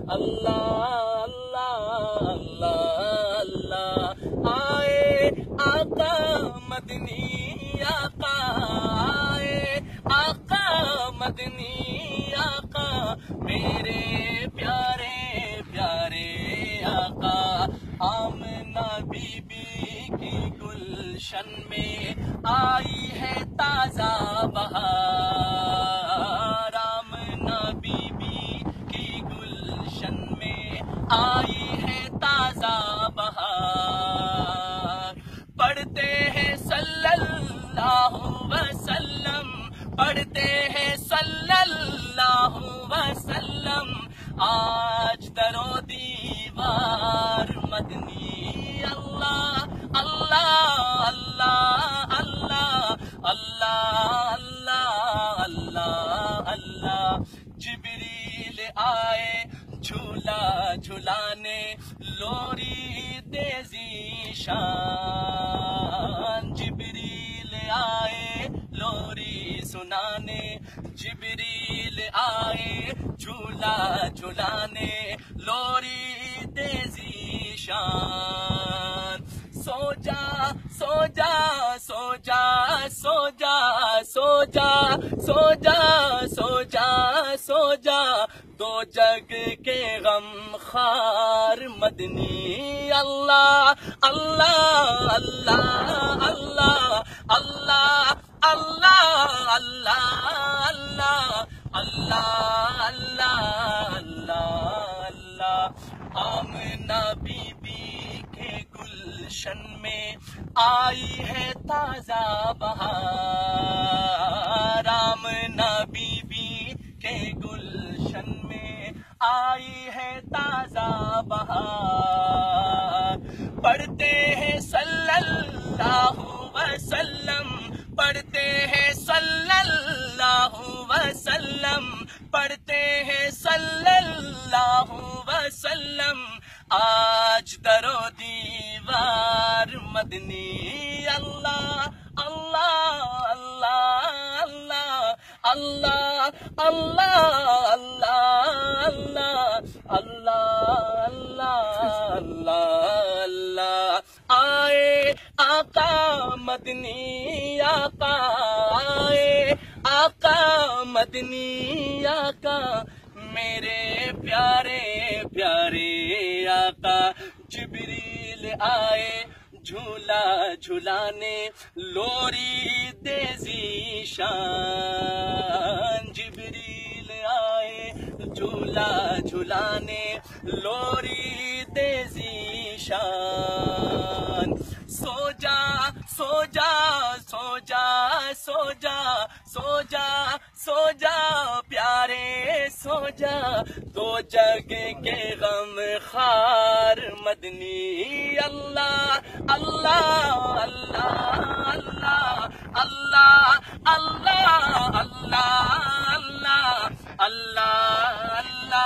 اللہ اللہ اللہ اللہ آئے آقا مدنی آقا آئے آقا مدنی آقا میرے پیارے پیارے آقا آمنہ بی بی کی گلشن میں آئی ہے تازہ بہار آمنہ بی بی کی گلشن میں آئی ہے تازہ بہار پڑھتے ہیں صلی اللہ وسلم پڑھتے ہیں صلی اللہ وسلم آج در و دیوار مدنی اللہ اللہ اللہ اللہ اللہ اللہ اللہ اللہ جبریل آئے جھولا جھلانے لوری تیزی شان جبریل آئے لوری سنانے جبریل آئے جھولا جھلانے لوری تیزی شان سو جا سو جا سو جا سو جا سو جا سو جا سو جا سو جا دو جگ کے غم خار مدنی اللہ اللہ اللہ اللہ اللہ اللہ اللہ اللہ اللہ اللہ اللہ آمنہ بی بی کے گلشن میں آئی ہے تازہ بہار آمنہ بی بی کے گلشن میں آئی ہے تازہ بہار پڑھتے ہیں صلی اللہ وسلم پڑھتے ہیں صلی اللہ وسلم پڑھتے ہیں صلی اللہ وسلم آج در و دیوار مدنی اللہ اللہ اللہ اللہ اللہ اللہ اللہ اللہ اللہ اللہ اللہ آئے آقا مدنی آقا آئے آقا مدنی آقا میرے پیارے پیارے آقا جبریل آئے جھولا جھلانے لوری تیزی شان جبریل آئے جھولا جھلانے لوری تیزی شان سو جا سو جا سو جا سو جا سو جا سو جا پیارے سو جا دو جگ کے غم خار مدنی اللہ اللہ اللہ اللہ اللہ اللہ اللہ اللہ اللہ اللہ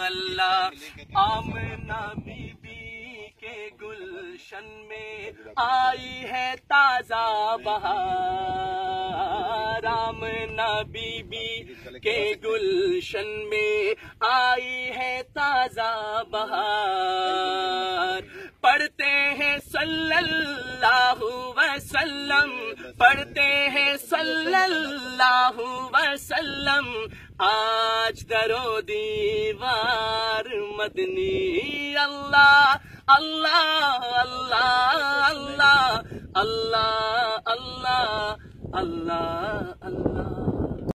اللہ آمنہ بی بی کے گلشن میں آئی ہے تازہ بہار آمنہ بی بی کے گلشن میں آئی ہے تازہ بہار پڑھتے ہیں صلی اللہ وسلم پڑھتے ہیں صلی اللہ وسلم آج در و دیوار مدنی اللہ اللہ اللہ اللہ اللہ اللہ اللہ اللہ